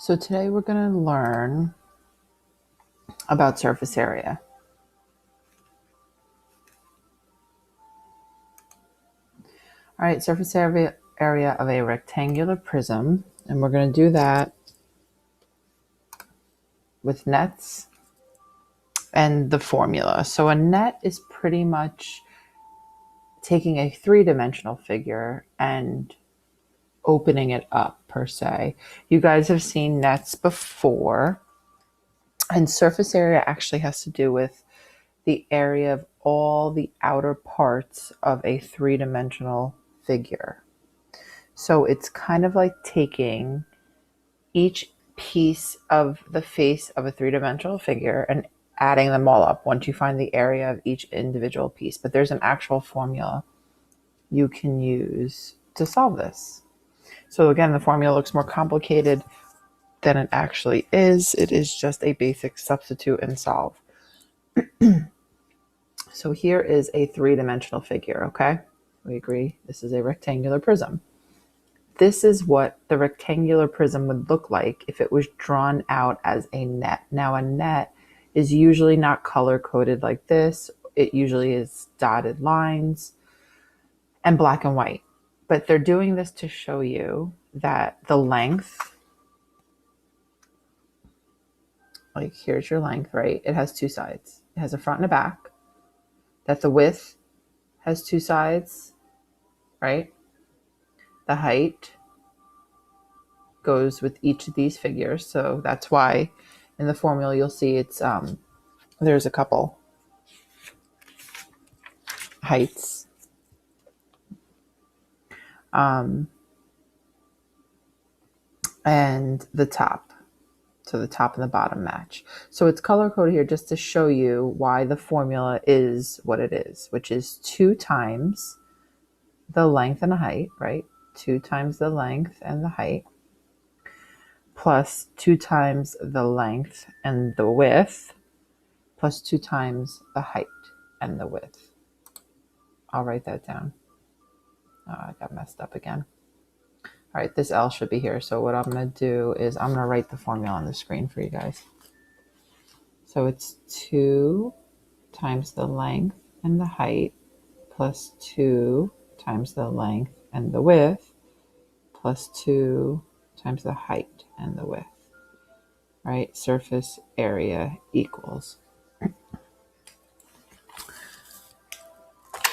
So today we're going to learn about surface area. All right, surface area of a rectangular prism, and we're going to do that with nets and the formula. So a net is pretty much taking a three-dimensional figure and opening it up per se. You guys have seen nets before, and surface area actually has to do with the area of all the outer parts of a three-dimensional figure. So it's kind of like taking each piece of the face of a three-dimensional figure and adding them all up once you find the area of each individual piece. But there's an actual formula you can use to solve this. So again, the formula looks more complicated than it actually is. It is just a basic substitute and solve. So here is a three-dimensional figure, okay? We agree this is a rectangular prism. This is what the rectangular prism would look like if it was drawn out as a net. Now, a net is usually not color-coded like this. It usually is dotted lines and black and white. But they're doing this to show you that the length, like here's your length, right? It has two sides. It has a front and a back. That the width has two sides, right? The height goes with each of these figures. So that's why in the formula you'll see it's there's a couple heights. And the top. So the top and the bottom match. So it's color coded here just to show you why the formula is what it is, which is 2 times the length and the height, right? 2 times the length and the height plus 2 times the length and the width plus 2 times the height and the width. I'll write that down. Oh, I got messed up again. All right, this L should be here. So what I'm going to do is I'm going to write the formula on the screen for you guys. So it's 2 times the length and the height plus 2 times the length and the width plus 2 times the height and the width. Right? Surface area equals.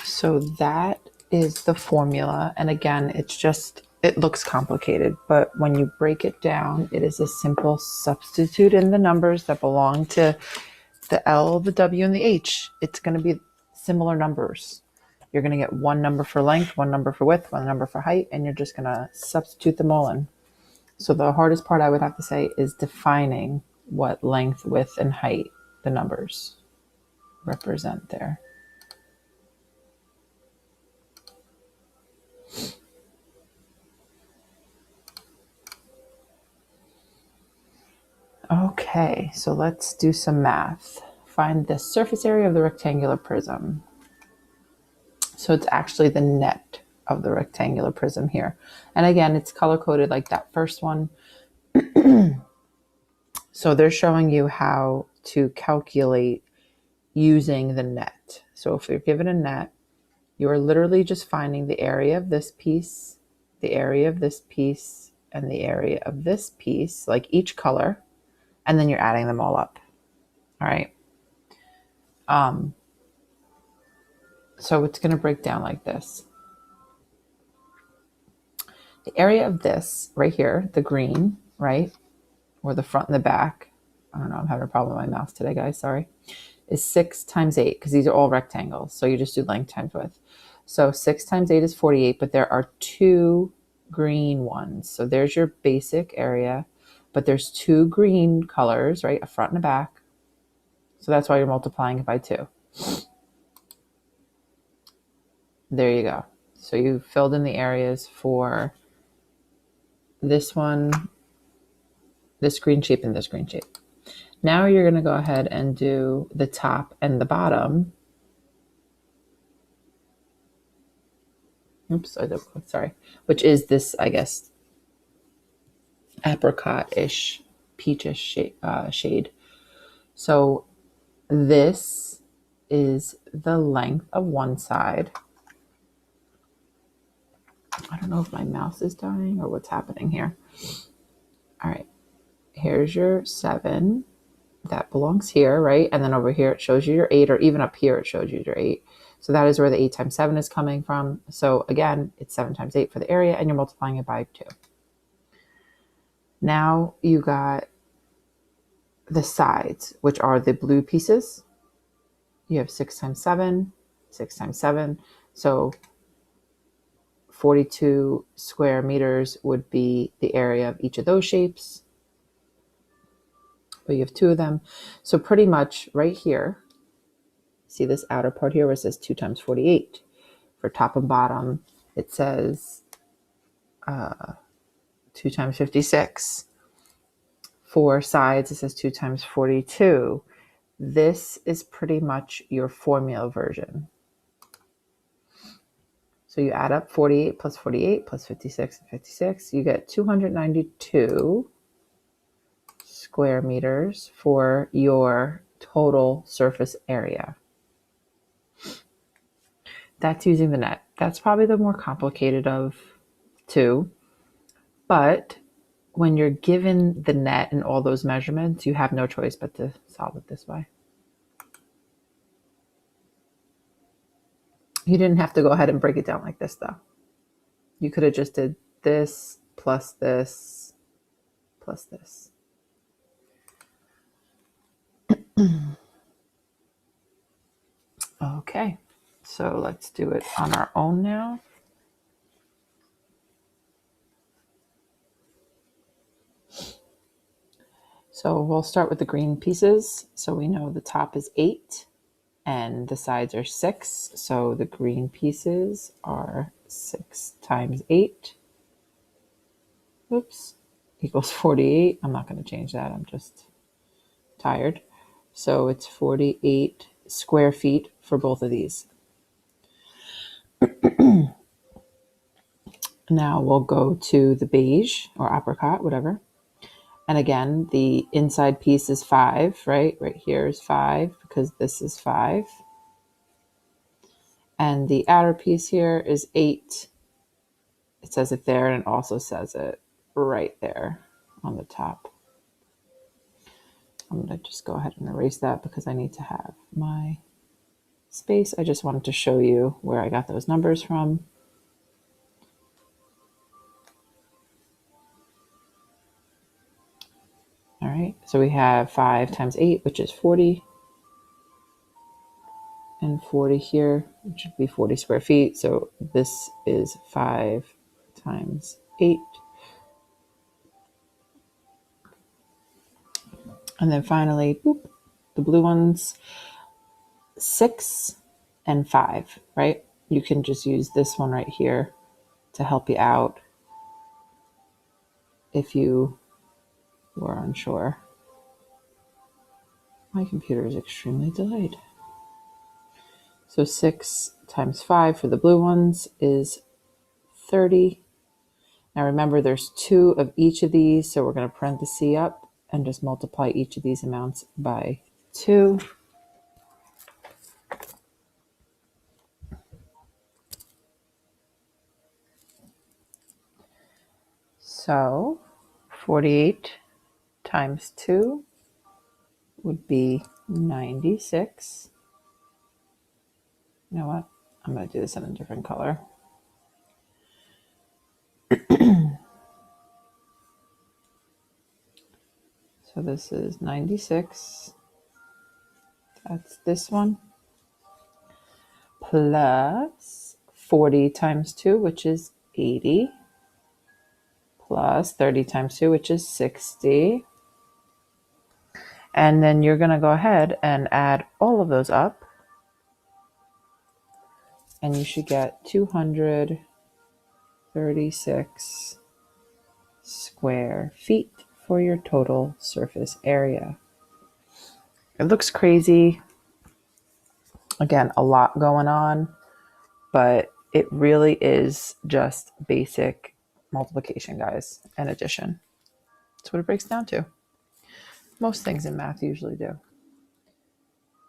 So that is the formula. And again, it looks complicated, but when you break it down, it is a simple substitute in the numbers that belong to the L, the W, and the H. It's going to be similar numbers. You're going to get one number for length, one number for width, one number for height, and you're just going to substitute them all in. So the hardest part I would have to say is defining what length, width, and height the numbers represent there. Okay, so let's do some math. Find the surface area of the rectangular prism. So it's actually the net of the rectangular prism here. And again, it's color-coded like that first one. So they're showing you how to calculate using the net. So if you're given a net, you are literally just finding the area of this piece, the area of this piece, and the area of this piece, like each color, and then you're adding them all up. All right. So it's going to break down like this. The area of this right here, the green, right, or the front and the back, I don't know, I'm having a problem with my mouse today, guys, sorry, is 6 times 8, because these are all rectangles. So you just do length times width. So 6 times 8 is 48, but there are 2 green ones. So there's your basic area, but there's 2 green colors, right, a front and a back. So that's why you're multiplying it by 2. There you go. So you filled in the areas for this one, this green shape, and this green shape. Now you're going to go ahead and do the top and the bottom. Oops, I double clicked, sorry. Which is this, I guess, apricot-ish, peachish shade. So this is the length of one side. I don't know if my mouse is dying or what's happening here. All right, here's your 7. That belongs here, right? And then over here it shows you your 8, or even up here it shows you your 8. So that is where the 8 times 7 is coming from. So again, it's 7 times 8 for the area, and you're multiplying it by 2. Now you got the sides, which are the blue pieces. You have 6 times 7, 6 times 7. So 42 square meters would be the area of each of those shapes. But you have 2 of them. So pretty much right here, see this outer part here where it says 2 times 48. For top and bottom, it says 2 times 56. For sides, it says 2 times 42. This is pretty much your formula version. So you add up 48 plus 48 plus 56 and 56. You get 292 square meters for your total surface area. That's using the net. That's probably the more complicated of 2. But when you're given the net and all those measurements, you have no choice but to solve it this way. You didn't have to go ahead and break it down like this, though. You could have just did this plus this plus this. Okay, so let's do it on our own now. So we'll start with the green pieces. So we know the top is 8 and the sides are 6. So the green pieces are 6 times 8. Oops, equals 48. I'm not going to change that. I'm just tired. So it's 48 square feet for both of these. Now we'll go to the beige or apricot, whatever. And again, the inside piece is 5, right? Right here is 5 because this is 5. And the outer piece here is 8. It says it there, and it also says it right there on the top. I'm going to just go ahead and erase that because I need to have my space. I just wanted to show you where I got those numbers from. All right, so we have 5 times 8, which is 40. And 40 here, which would be 40 square feet. So this is 5 times 8. And then finally, boop, the blue ones, 6 and 5, right? You can just use this one right here to help you out if you were unsure. My computer is extremely delayed. So 6 times 5 for the blue ones is 30. Now remember, there's 2 of each of these, so we're going to parenthesis up and just multiply each of these amounts by 2. So 48 times 2 would be 96. You know what? I'm going to do this in a different color. So this is 96. That's this one. Plus 40 times 2, which is 80. Plus 30 times 2, which is 60. And then you're going to go ahead and add all of those up. And you should get 236 square feet for your total surface area. It looks crazy. Again, a lot going on, but it really is just basic multiplication, guys, and addition. That's what it breaks down to. Most things in math usually do.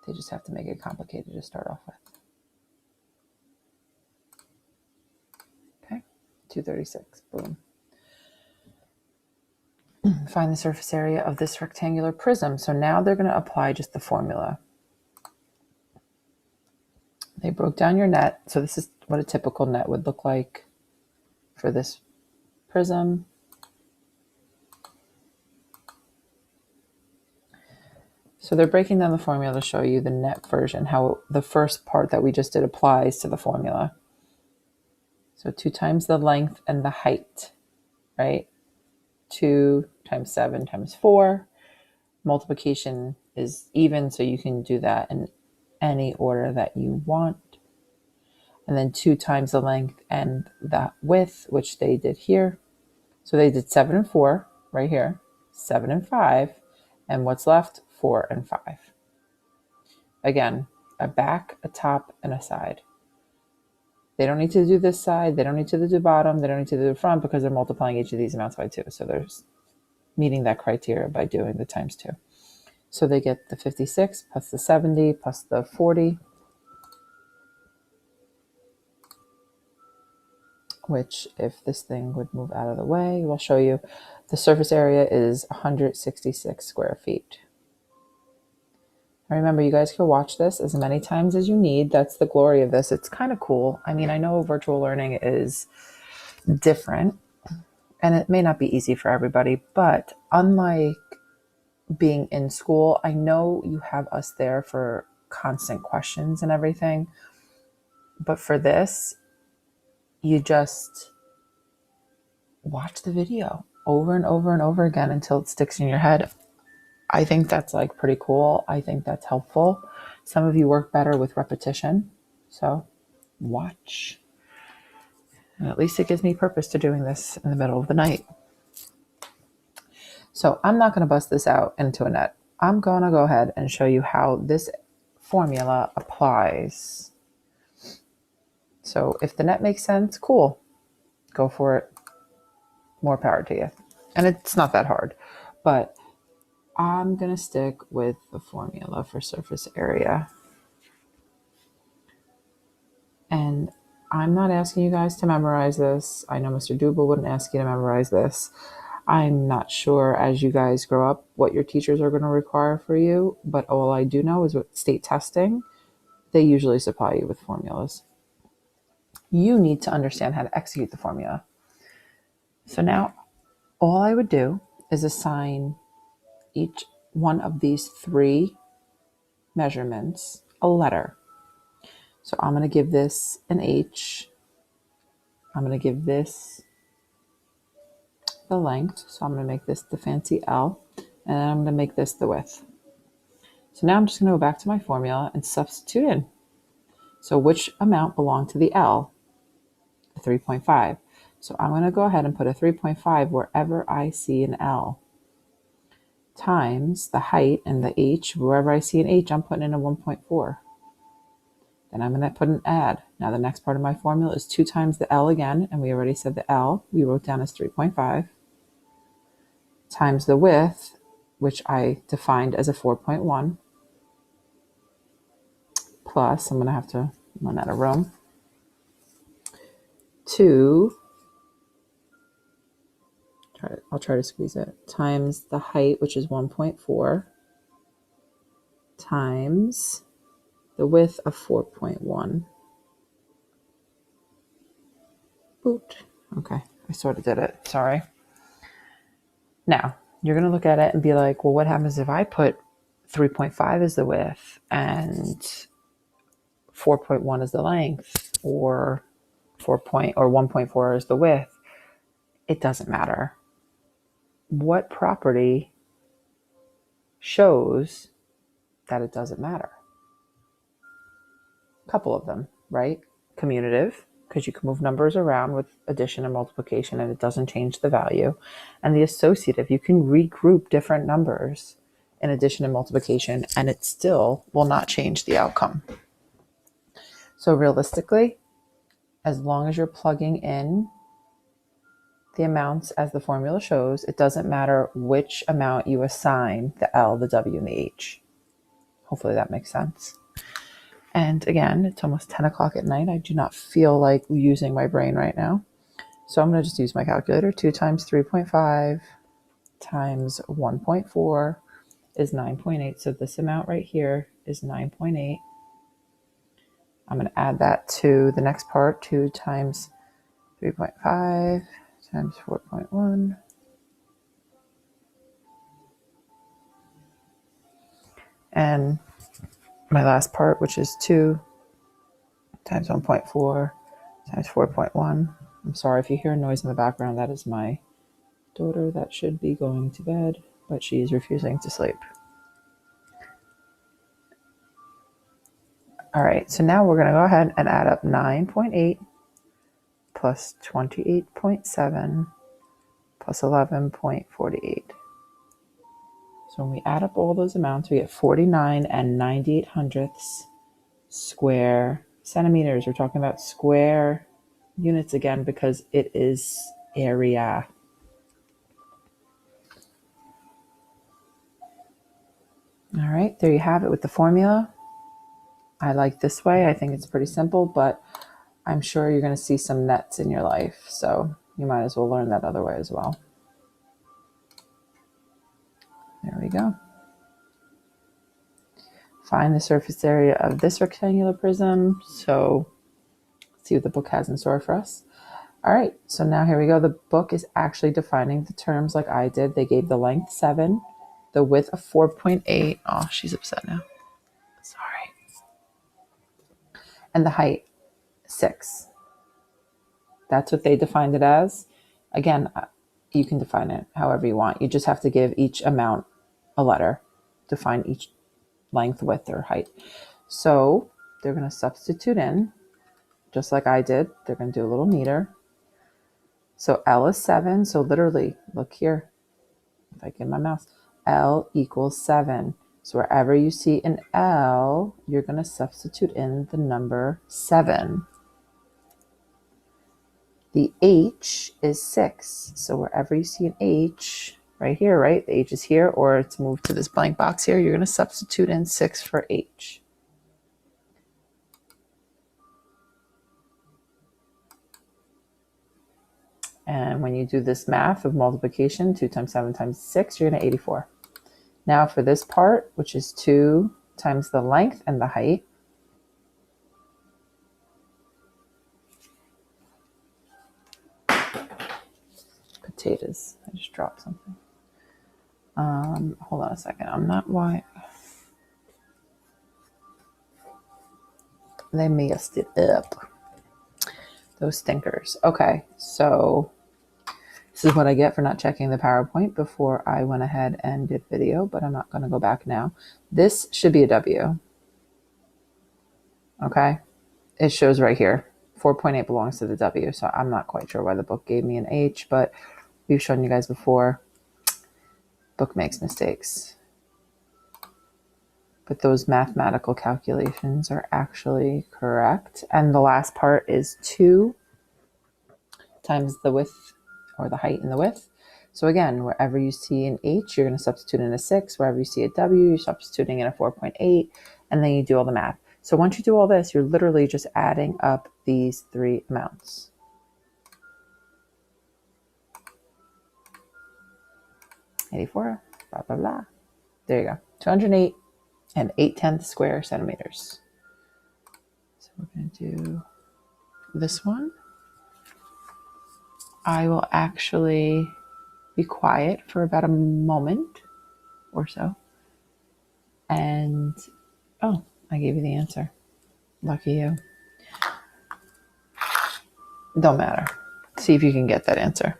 They just have to make it complicated to start off with. Okay, 236, boom. Find the surface area of this rectangular prism. So now they're going to apply just the formula. They broke down your net. So this is what a typical net would look like for this prism. So they're breaking down the formula to show you the net version, how the first part that we just did applies to the formula. So 2 times the length and the height, right? 2 times 7 times 4. Multiplication is even, so you can do that in any order that you want. And then 2 times the length and the width, which they did here. So they did 7 and 4 right here, 7 and 5, and what's left? 4 and 5. Again, a back, a top, and a side. They don't need to do this side, they don't need to do the bottom, they don't need to do the front because they're multiplying each of these amounts by 2. So they're meeting that criteria by doing the times 2. So they get the 56 plus the 70 plus the 40, which if this thing would move out of the way, we'll show you the surface area is 166 square feet. Remember, you guys can watch this as many times as you need. That's the glory of this. It's kind of cool. I mean, I know virtual learning is different and it may not be easy for everybody, but unlike being in school, I know you have us there for constant questions and everything. But for this, you just watch the video over and over and over again until it sticks in your head. I think that's like pretty cool. I think that's helpful. Some of you work better with repetition. So watch. And at least it gives me purpose to doing this in the middle of the night. So I'm not going to bust this out into a net. I'm going to go ahead and show you how this formula applies. So if the net makes sense, cool. Go for it. More power to you. And it's not that hard. But I'm going to stick with the formula for surface area. And I'm not asking you guys to memorize this. I know Mr. Dubel wouldn't ask you to memorize this. I'm not sure as you guys grow up what your teachers are going to require for you, but all I do know is with state testing, they usually supply you with formulas. You need to understand how to execute the formula. So now all I would do is assign each one of these 3 measurements a letter. So I'm going to give this an H. I'm going to give this the length. So I'm going to make this the fancy L. And then I'm going to make this the width. So now I'm just going to go back to my formula and substitute in. So which amount belonged to the L? The 3.5. So I'm going to go ahead and put a 3.5 wherever I see an L. Times the height and the H. Wherever I see an H, I'm putting in a 1.4. Then I'm going to put an add. Now the next part of my formula is 2 times the L again, and we already said the L we wrote down as 3.5, times the width, which I defined as a 4.1, plus, I'm going to have to run out of room, 2, I'll try to squeeze it, times the height, which is 1.4, times the width of 4.1. Boot. Okay, I sort of did it. Sorry. Now, you're going to look at it and be like, well, what happens if I put 3.5 as the width and 4.1 as the length, or 1.4 as the width? It doesn't matter. What property shows that it doesn't matter? A couple of them, right? Commutative, because you can move numbers around with addition and multiplication and it doesn't change the value. And the associative, you can regroup different numbers in addition and multiplication and it still will not change the outcome. So realistically, as long as you're plugging in the amounts as the formula shows. It doesn't matter which amount you assign the L, the W, and the H. Hopefully that makes sense. And again, it's almost 10 o'clock at night. I do not feel like using my brain right now. So I'm going to just use my calculator. 2 times 3.5 times 1.4 is 9.8. So this amount right here is 9.8. I'm going to add that to the next part. 2 times 3.5 times 4.1. And my last part, which is 2 times 1.4 times 4.1. I'm sorry if you hear noise in the background. That is my daughter that should be going to bed, but she is refusing to sleep. All right, so now we're going to go ahead and add up 9.8 plus 28.7 plus 11.48. So when we add up all those amounts, we get 49 and 98 hundredths square centimeters. We're talking about square units again because it is area. All right, there you have it with the formula. I like this way. I think it's pretty simple, but I'm sure you're going to see some nets in your life. So you might as well learn that other way as well. There we go. Find the surface area of this rectangular prism. So let's see what the book has in store for us. All right, so now here we go. The book is actually defining the terms like I did. They gave the length 7, the width of 4.8. Oh, she's upset now. Sorry. And the height 6. That's what they defined it as. Again, you can define it however you want. You just have to give each amount a letter, define each length, width, or height. So they're going to substitute in, just like I did. They're going to do a little neater. So L is 7. So literally, look here. If I get my mouse, L equals 7. So wherever you see an L, you're going to substitute in the number 7. The H is 6. So wherever you see an H, right here, right? The H is here, or it's moved to this blank box here. You're going to substitute in 6 for H. And when you do this math of multiplication, 2 times 7 times 6, you're going to 84. Now for this part, which is 2 times the length and the height, potatoes. I just dropped something. Hold on a second. I'm not why. They messed it up. Those stinkers. Okay, so this is what I get for not checking the PowerPoint before I went ahead and did video, but I'm not going to go back now. This should be a W. Okay, it shows right here. 4.8 belongs to the W, so I'm not quite sure why the book gave me an H, but we've shown you guys before. Book makes mistakes. But those mathematical calculations are actually correct. And the last part is 2 times the width, or the height and the width. So again, wherever you see an H, you're going to substitute in a 6. Wherever you see a W, you're substituting in a 4.8. And then you do all the math. So once you do all this, you're literally just adding up these 3 amounts. $84, blah, blah, blah. There you go. 208 and 8/10 square centimeters. So we're going to do this one. I will actually be quiet for about a moment or so. And, oh, I gave you the answer. Lucky you. Don't matter. See if you can get that answer.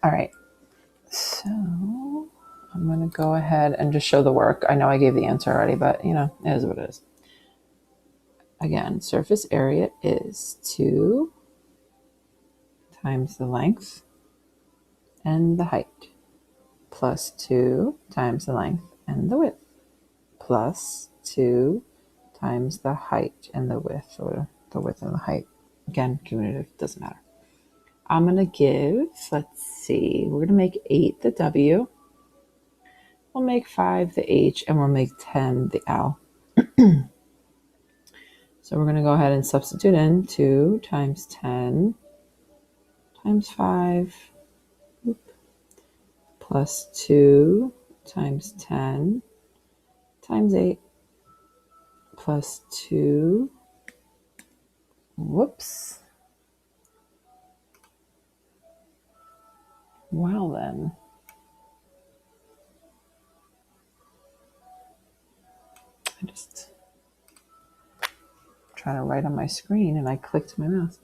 All right. So I'm going to go ahead and just show the work. I know I gave the answer already, but you know, it is what it is. Again, surface area is 2 times the length and the height, plus 2 times the length and the width, plus 2 times the height and the width, or the width and the height. Again, cumulative, doesn't matter. I'm going to give, let's see, we're going to make 8 the W. We'll make 5 the H, and we'll make 10 the L. So we're going to go ahead and substitute in 2 times 10 times 5 plus 2 times 10 times 8 plus 2, whoops. Well then, I just trying to write on my screen and I clicked my mouse.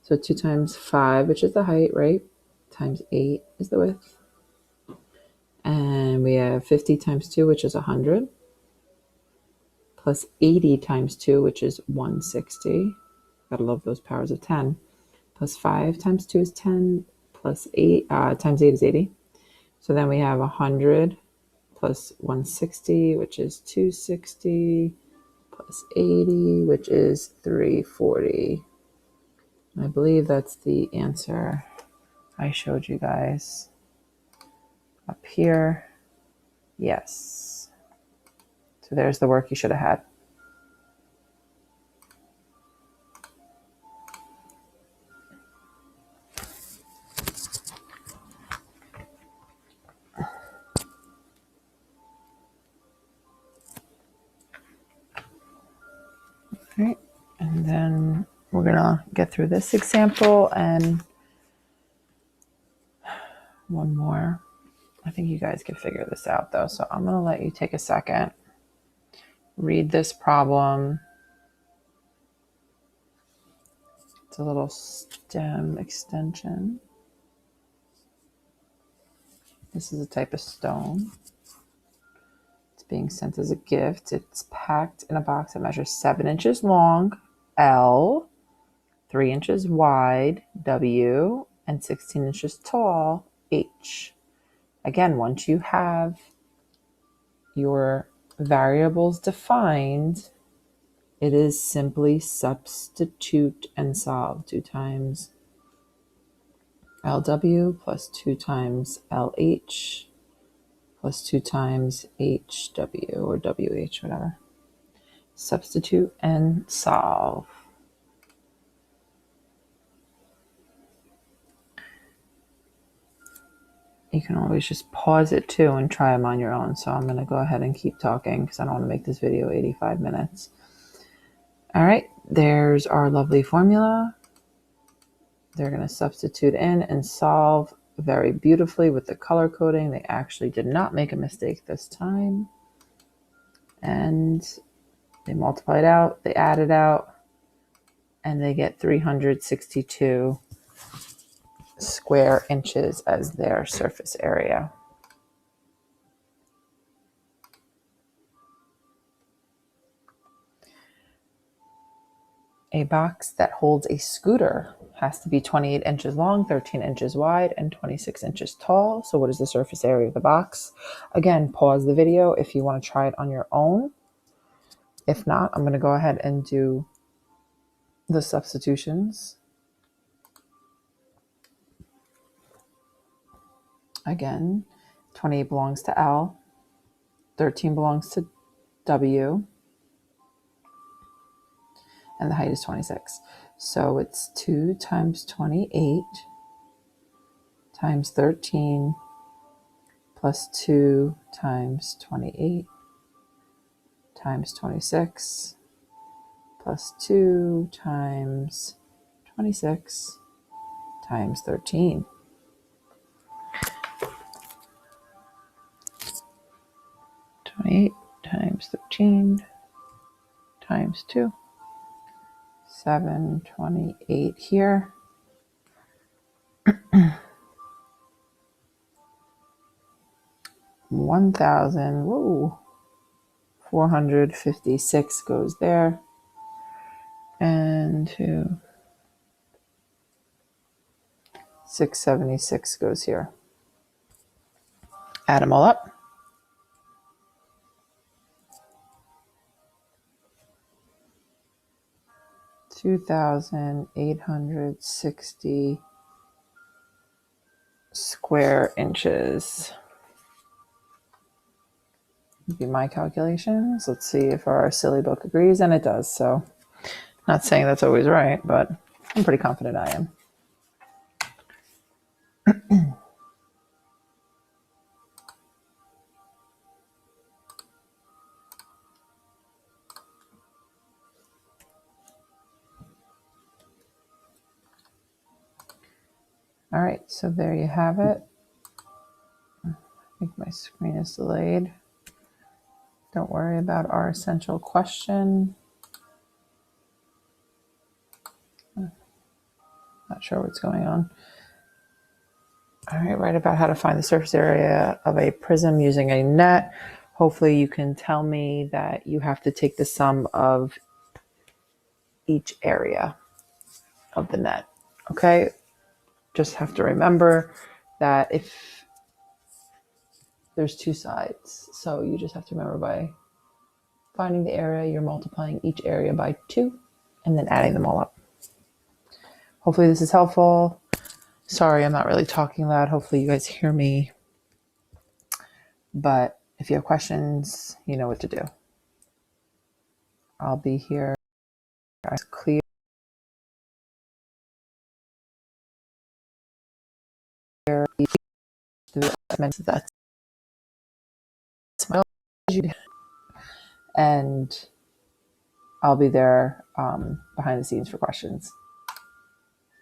So 2 times 5, which is the height, right? Times 8 is the width. And we have 50 times 2, which is 100. Plus 80 times 2, which is 160. Gotta love those powers of 10. Plus 5 times 2 is 10. Plus 8 times 8 is 80. So then we have 100 plus 160, which is 260. Plus 80, which is 340. I believe that's the answer I showed you guys up here. Yes. So there's the work you should have had. All right. And then we're going to get through this example and one more. I think you guys can figure this out though. So I'm going to let you take a second, read this problem. It's a little stem extension. This is a type of stone. It's being sent as a gift. It's packed in a box that measures 7 inches long, L, 3 inches wide, W, and 16 inches tall, H. Again, once you have your variables defined, it is simply substitute and solve. 2 times LW plus 2 times LH plus 2 times HW or WH, whatever. Substitute and solve. You can always just pause it too and try them on your own. So I'm going to go ahead and keep talking because I don't want to make this video 85 minutes. All right, there's our lovely formula. They're going to substitute in and solve very beautifully with the color coding. They actually did not make a mistake this time. And they multiply it out, they add it out, and they get 362 square inches as their surface area. A box that holds a scooter has to be 28 inches long, 13 inches wide, and 26 inches tall. So what is the surface area of the box? Again, pause the video if you want to try it on your own. If not, I'm going to go ahead and do the substitutions. Again, 28 belongs to L, 13 belongs to W, and the height is 26. So it's 2 times 28 times 13 plus 2 times 28 times 26 plus 2 times 26 times 13. Times 13 times 2. 728 here. 1,000, whoa, 456 goes there. and 676 goes here. Add them all up. 2,860 square inches would be my calculations. Let's see if our silly book agrees, and it does. So, not saying that's always right, but I'm pretty confident I am. All right, so there you have it. I think my screen is delayed. Don't worry about our essential question. Not sure what's going on. All right, write about how to find the surface area of a prism using a net. Hopefully you can tell me that you have to take the sum of each area of the net. Okay, just have to remember that if there's two sides, so you just have to remember by finding the area, you're multiplying each area by 2 and then adding them all up. Hopefully this is helpful. Sorry, I'm not really talking loud. Hopefully you guys hear me. But if you have questions, you know what to do. I'll be here. Clear. That's my, and I'll be there behind the scenes for questions.